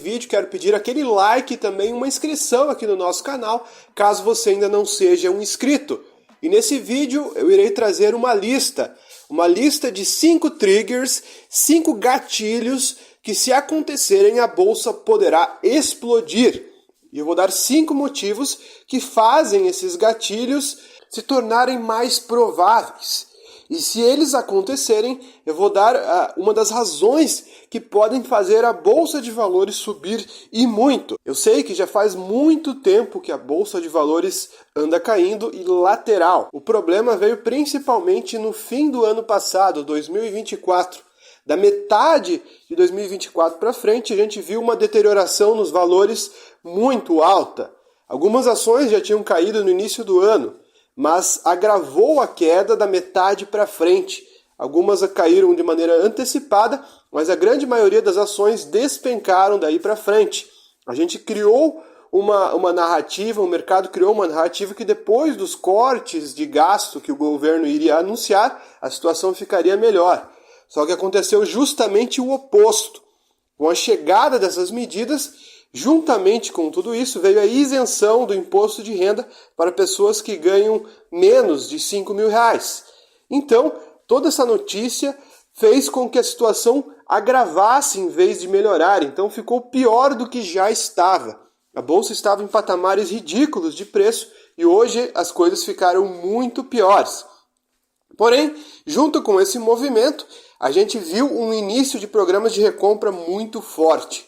vídeo quero pedir aquele like e também uma inscrição aqui no nosso canal, caso você ainda não seja um inscrito. E nesse vídeo eu irei trazer uma lista de 5 triggers, 5 gatilhos que, se acontecerem, a bolsa poderá explodir. E eu vou dar 5 motivos que fazem esses gatilhos se tornarem mais prováveis. E se eles acontecerem, eu vou dar uma das razões que podem fazer a Bolsa de Valores subir e muito. Eu sei que já faz muito tempo que a Bolsa de Valores anda caindo e lateral. O problema veio principalmente no fim do ano passado, 2024. Da metade de 2024 para frente, a gente viu uma deterioração nos valores muito alta. Algumas ações já tinham caído no início do ano, mas agravou a queda da metade para frente. Algumas caíram de maneira antecipada, mas a grande maioria das ações despencaram daí para frente. A gente criou uma narrativa, o mercado criou uma narrativa que depois dos cortes de gasto que o governo iria anunciar, a situação ficaria melhor. Só que aconteceu justamente o oposto. Com a chegada dessas medidas, juntamente com tudo isso, veio a isenção do imposto de renda para pessoas que ganham menos de R$5 mil. Então, toda essa notícia fez com que a situação agravasse em vez de melhorar. Então, ficou pior do que já estava. A bolsa estava em patamares ridículos de preço e hoje as coisas ficaram muito piores. Porém, junto com esse movimento, a gente viu um início de programas de recompra muito forte.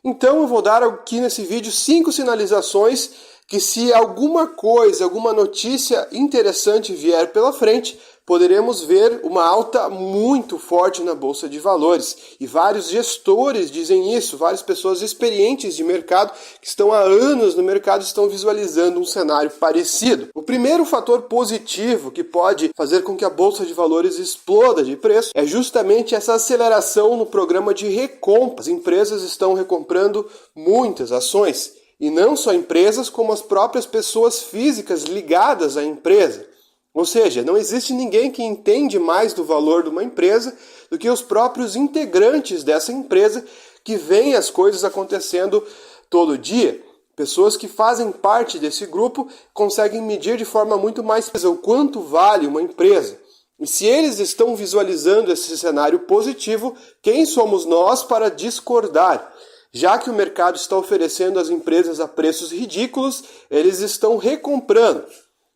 Então eu vou dar aqui nesse vídeo 5 sinalizações que, se alguma coisa, alguma notícia interessante vier pela frente, poderemos ver uma alta muito forte na Bolsa de Valores. E vários gestores dizem isso, várias pessoas experientes de mercado que estão há anos no mercado estão visualizando um cenário parecido. O primeiro fator positivo que pode fazer com que a Bolsa de Valores exploda de preço é justamente essa aceleração no programa de recompra. As empresas estão recomprando muitas ações, e não só empresas, como as próprias pessoas físicas ligadas à empresa. Ou seja, não existe ninguém que entende mais do valor de uma empresa do que os próprios integrantes dessa empresa, que veem as coisas acontecendo todo dia. Pessoas que fazem parte desse grupo conseguem medir de forma muito mais precisa o quanto vale uma empresa. E se eles estão visualizando esse cenário positivo, quem somos nós para discordar? Já que o mercado está oferecendo às empresas a preços ridículos, eles estão recomprando.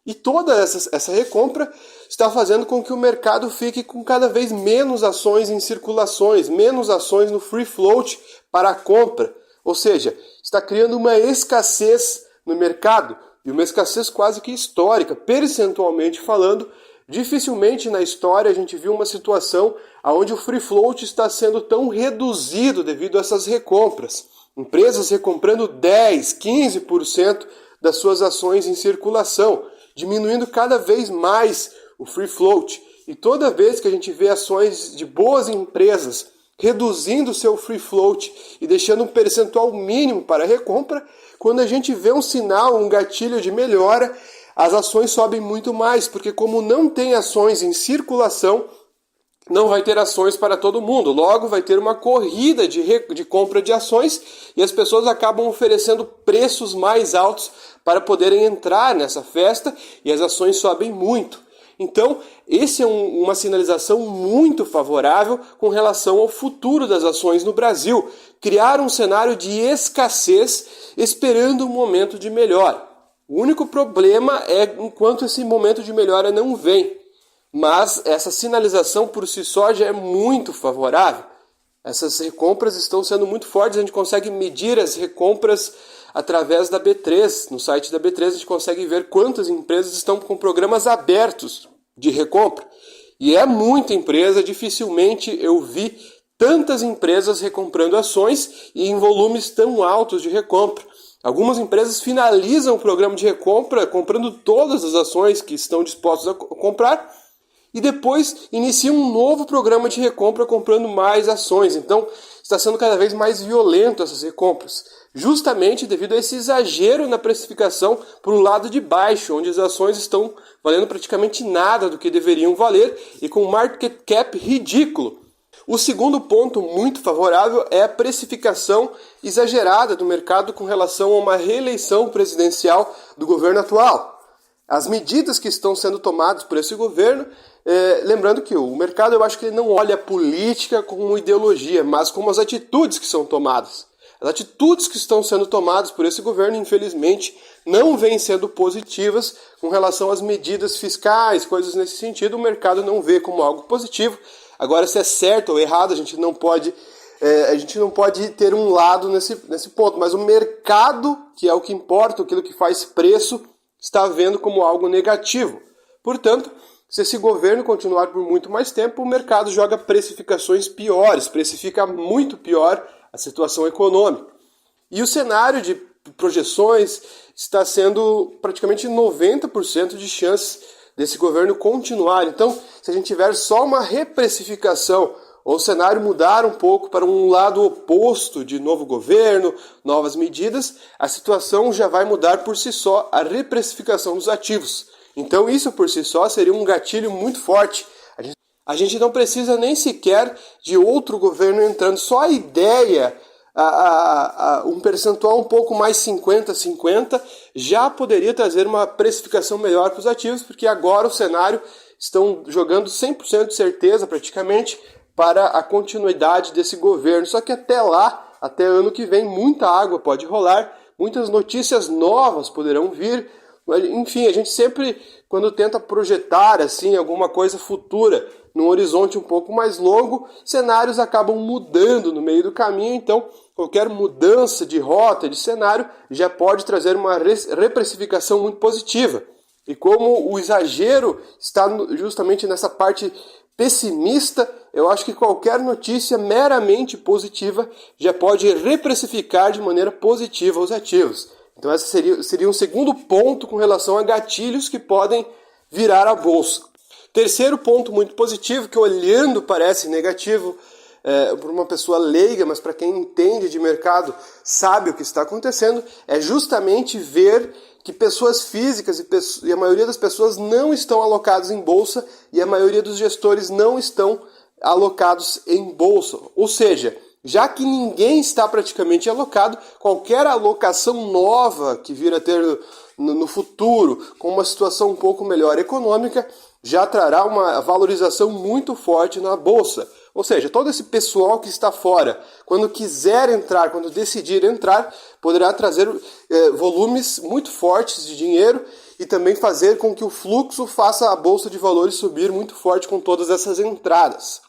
E toda essa recompra está fazendo com que o mercado fique com cada vez menos ações em circulações, menos ações no free float para a compra. Ou seja, está criando uma escassez no mercado, e uma escassez quase que histórica, percentualmente falando. Dificilmente na história a gente viu uma situação onde o free float está sendo tão reduzido devido a essas recompras. Empresas recomprando 10%, 15% das suas ações em circulação, diminuindo cada vez mais o free float. E toda vez que a gente vê ações de boas empresas reduzindo seu free float e deixando um percentual mínimo para a recompra, quando a gente vê um sinal, um gatilho de melhora, as ações sobem muito mais, porque como não tem ações em circulação, não vai ter ações para todo mundo. Logo, vai ter uma corrida de compra de ações e as pessoas acabam oferecendo preços mais altos para poderem entrar nessa festa e as ações sobem muito. Então, esse é uma sinalização muito favorável com relação ao futuro das ações no Brasil. Criar um cenário de escassez esperando um momento de melhora. O único problema é enquanto esse momento de melhora não vem. Mas essa sinalização por si só já é muito favorável. Essas recompras estão sendo muito fortes, a gente consegue medir as recompras através da B3. No site da B3 a gente consegue ver quantas empresas estão com programas abertos de recompra. E é muita empresa, dificilmente eu vi tantas empresas recomprando ações e em volumes tão altos de recompra. Algumas empresas finalizam o programa de recompra comprando todas as ações que estão dispostas a comprar e depois iniciam um novo programa de recompra comprando mais ações. Então está sendo cada vez mais violento essas recompras, justamente devido a esse exagero na precificação para o lado de baixo, onde as ações estão valendo praticamente nada do que deveriam valer e com um market cap ridículo. O segundo ponto muito favorável é a precificação exagerada do mercado com relação a uma reeleição presidencial do governo atual. As medidas que estão sendo tomadas por esse governo, lembrando que o mercado, eu acho que ele não olha a política como ideologia, mas como as atitudes que são tomadas. As atitudes que estão sendo tomadas por esse governo, infelizmente, não vêm sendo positivas com relação às medidas fiscais, coisas nesse sentido, o mercado não vê como algo positivo. Agora, se é certo ou errado, a gente não pode ter um lado nesse ponto, mas o mercado, que é o que importa, aquilo que faz preço, está vendo como algo negativo. Portanto, se esse governo continuar por muito mais tempo, o mercado joga precificações piores, precifica muito pior a situação econômica. E o cenário de projeções está sendo praticamente 90% de chances desse governo continuar. Então, se a gente tiver só uma reprecificação, ou o cenário mudar um pouco para um lado oposto de novo governo, novas medidas, a situação já vai mudar por si só, a reprecificação dos ativos. Então isso por si só seria um gatilho muito forte. A gente não precisa nem sequer de outro governo entrando, só a ideia, um percentual um pouco mais 50-50, já poderia trazer uma precificação melhor para os ativos, porque agora o cenário estão jogando 100% de certeza praticamente para a continuidade desse governo. Só que até lá, até ano que vem, muita água pode rolar, muitas notícias novas poderão vir. Enfim, a gente sempre, quando tenta projetar assim alguma coisa futura, num horizonte um pouco mais longo, cenários acabam mudando no meio do caminho, então qualquer mudança de rota, de cenário, já pode trazer uma reprecificação muito positiva. E como o exagero está justamente nessa parte pessimista, eu acho que qualquer notícia meramente positiva já pode reprecificar de maneira positiva os ativos. Então esse seria um segundo ponto com relação a gatilhos que podem virar a bolsa. Terceiro ponto muito positivo, que olhando parece negativo para uma pessoa leiga, mas para quem entende de mercado sabe o que está acontecendo, é justamente ver que pessoas físicas e a maioria das pessoas não estão alocadas em bolsa e a maioria dos gestores não estão alocados em bolsa. Ou seja, já que ninguém está praticamente alocado, qualquer alocação nova que vir a ter no futuro, com uma situação um pouco melhor econômica, já trará uma valorização muito forte na bolsa. Ou seja, todo esse pessoal que está fora, quando quiser entrar, quando decidir entrar, poderá trazer volumes muito fortes de dinheiro e também fazer com que o fluxo faça a bolsa de valores subir muito forte com todas essas entradas.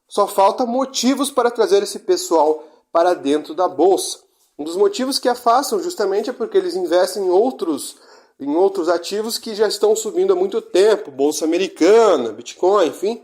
Só falta motivos para trazer esse pessoal para dentro da bolsa. Um dos motivos que afastam justamente é porque eles investem em outros ativos que já estão subindo há muito tempo, bolsa americana, Bitcoin, enfim.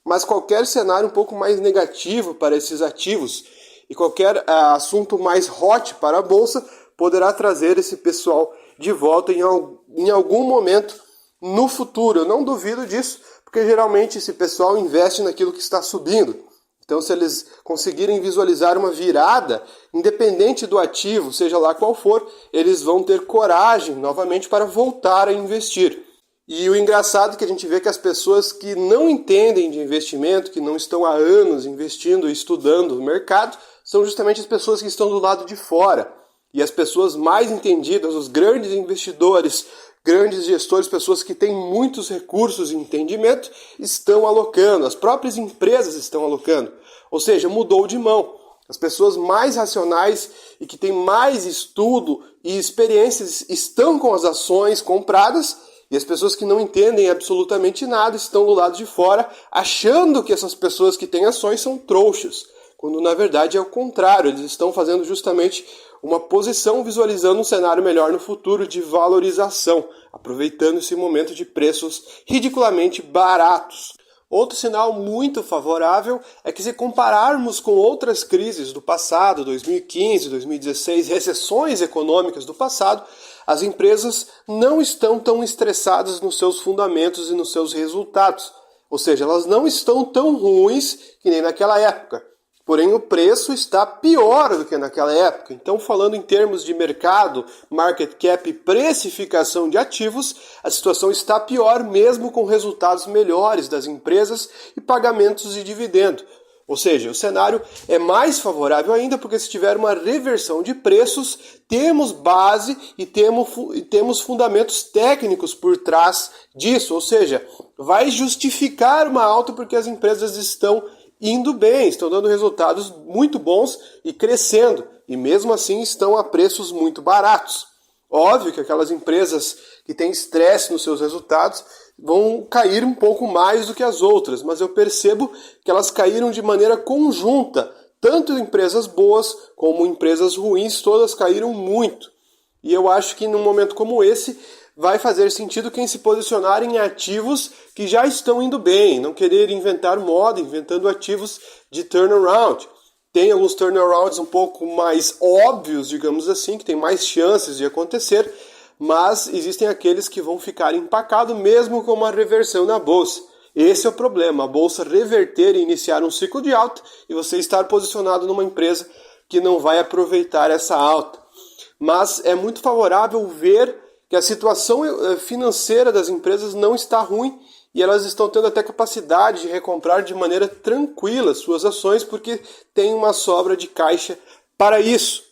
Mas qualquer cenário um pouco mais negativo para esses ativos e qualquer assunto mais hot para a bolsa poderá trazer esse pessoal de volta em algum momento no futuro. Eu não duvido disso, porque geralmente esse pessoal investe naquilo que está subindo. Então, se eles conseguirem visualizar uma virada, independente do ativo, seja lá qual for, eles vão ter coragem novamente para voltar a investir. E o engraçado é que a gente vê que as pessoas que não entendem de investimento, que não estão há anos investindo e estudando o mercado, são justamente as pessoas que estão do lado de fora. E as pessoas mais entendidas, os grandes investidores, grandes gestores, pessoas que têm muitos recursos e entendimento, estão alocando, as próprias empresas estão alocando. Ou seja, mudou de mão. As pessoas mais racionais e que têm mais estudo e experiências estão com as ações compradas e as pessoas que não entendem absolutamente nada estão do lado de fora, achando que essas pessoas que têm ações são trouxas, quando na verdade é o contrário, eles estão fazendo justamente uma posição visualizando um cenário melhor no futuro de valorização, aproveitando esse momento de preços ridiculamente baratos. Outro sinal muito favorável é que se compararmos com outras crises do passado, 2015, 2016, recessões econômicas do passado, as empresas não estão tão estressadas nos seus fundamentos e nos seus resultados. Ou seja, elas não estão tão ruins que nem naquela época. Porém, o preço está pior do que naquela época. Então, falando em termos de mercado, market cap e precificação de ativos, a situação está pior mesmo com resultados melhores das empresas e pagamentos de dividendo. Ou seja, o cenário é mais favorável ainda porque se tiver uma reversão de preços, temos base e temos fundamentos técnicos por trás disso. Ou seja, vai justificar uma alta porque as empresas estão indo bem, estão dando resultados muito bons e crescendo. E mesmo assim estão a preços muito baratos. Óbvio que aquelas empresas que têm estresse nos seus resultados vão cair um pouco mais do que as outras, mas eu percebo que elas caíram de maneira conjunta. Tanto empresas boas como empresas ruins, todas caíram muito. E eu acho que num momento como esse vai fazer sentido quem se posicionar em ativos que já estão indo bem, não querer inventar moda, inventando ativos de turnaround. Tem alguns turnarounds um pouco mais óbvios, digamos assim, que tem mais chances de acontecer, mas existem aqueles que vão ficar empacados mesmo com uma reversão na bolsa. Esse é o problema, a bolsa reverter e iniciar um ciclo de alta e você estar posicionado numa empresa que não vai aproveitar essa alta. Mas é muito favorável ver que a situação financeira das empresas não está ruim e elas estão tendo até capacidade de recomprar de maneira tranquila suas ações porque tem uma sobra de caixa para isso.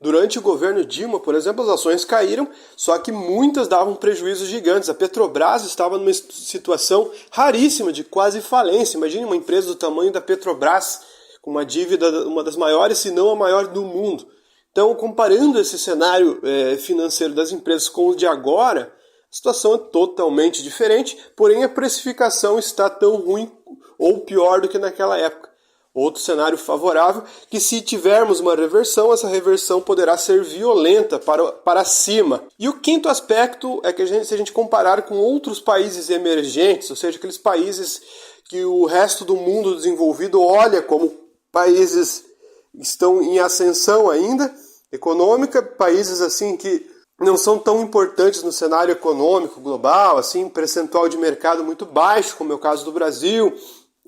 Durante o governo Dilma, por exemplo, as ações caíram, só que muitas davam prejuízos gigantes. A Petrobras estava numa situação raríssima de quase falência. Imagine uma empresa do tamanho da Petrobras, com uma dívida, uma das maiores, se não a maior do mundo. Então, comparando esse cenário financeiro das empresas com o de agora, a situação é totalmente diferente, porém a precificação está tão ruim ou pior do que naquela época. Outro cenário favorável, que se tivermos uma reversão, essa reversão poderá ser violenta para cima. E o quinto aspecto é que se a gente comparar com outros países emergentes, ou seja, aqueles países que o resto do mundo desenvolvido olha como países que estão em ascensão ainda, econômica, países assim que não são tão importantes no cenário econômico global, assim, percentual de mercado muito baixo, como é o caso do Brasil,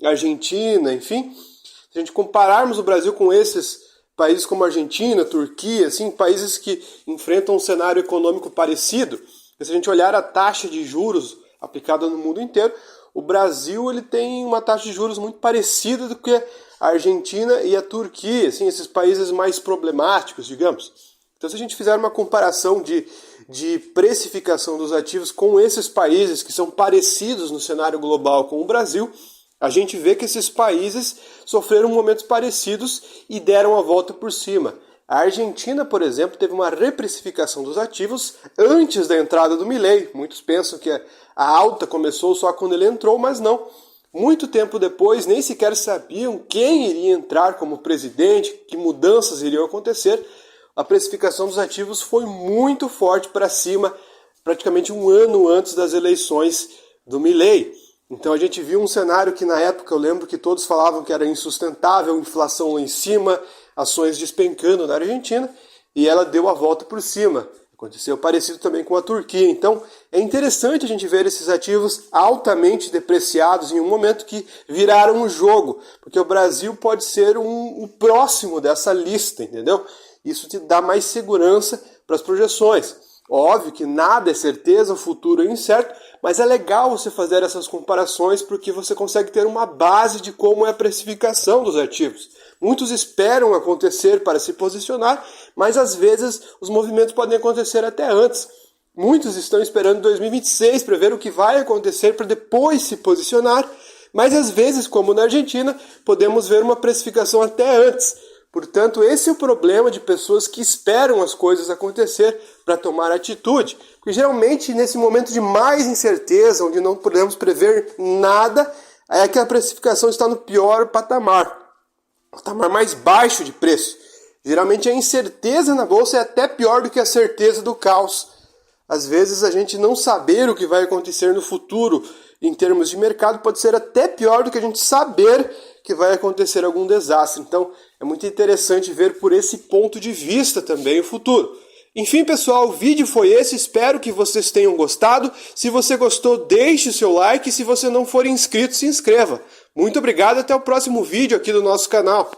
Argentina, enfim. Se a gente compararmos o Brasil com esses países como Argentina, Turquia, assim, países que enfrentam um cenário econômico parecido, se a gente olhar a taxa de juros aplicada no mundo inteiro, o Brasil ele tem uma taxa de juros muito parecida do que a Argentina e a Turquia, assim, esses países mais problemáticos, digamos. Então, se a gente fizer uma comparação de precificação dos ativos com esses países que são parecidos no cenário global com o Brasil, a gente vê que esses países sofreram momentos parecidos e deram a volta por cima. A Argentina, por exemplo, teve uma reprecificação dos ativos antes da entrada do Milei. Muitos pensam que a alta começou só quando ele entrou, mas não. Muito tempo depois, nem sequer sabiam quem iria entrar como presidente, que mudanças iriam acontecer. A precificação dos ativos foi muito forte para cima, praticamente um ano antes das eleições do Milei. Então a gente viu um cenário que na época eu lembro que todos falavam que era insustentável, inflação lá em cima, ações despencando na Argentina, e ela deu a volta por cima. Aconteceu parecido também com a Turquia. Então é interessante a gente ver esses ativos altamente depreciados em um momento que viraram o jogo, porque o Brasil pode ser o próximo dessa lista, entendeu? Isso te dá mais segurança para as projeções. Óbvio que nada é certeza, o futuro é incerto, mas é legal você fazer essas comparações porque você consegue ter uma base de como é a precificação dos ativos. Muitos esperam acontecer para se posicionar, mas às vezes os movimentos podem acontecer até antes. Muitos estão esperando 2026 para ver o que vai acontecer para depois se posicionar, mas às vezes, como na Argentina, podemos ver uma precificação até antes. Portanto, esse é o problema de pessoas que esperam as coisas acontecer para tomar atitude. Porque geralmente, nesse momento de mais incerteza, onde não podemos prever nada, é que a precificação está no pior patamar mais baixo de preço. Geralmente a incerteza na bolsa é até pior do que a certeza do caos. Às vezes a gente não saber o que vai acontecer no futuro em termos de mercado pode ser até pior do que a gente saber que vai acontecer algum desastre. Então é muito interessante ver por esse ponto de vista também o futuro. Enfim, pessoal, o vídeo foi esse, espero que vocês tenham gostado. Se você gostou, deixe o seu like e se você não for inscrito, se inscreva. Muito obrigado, até o próximo vídeo aqui do nosso canal.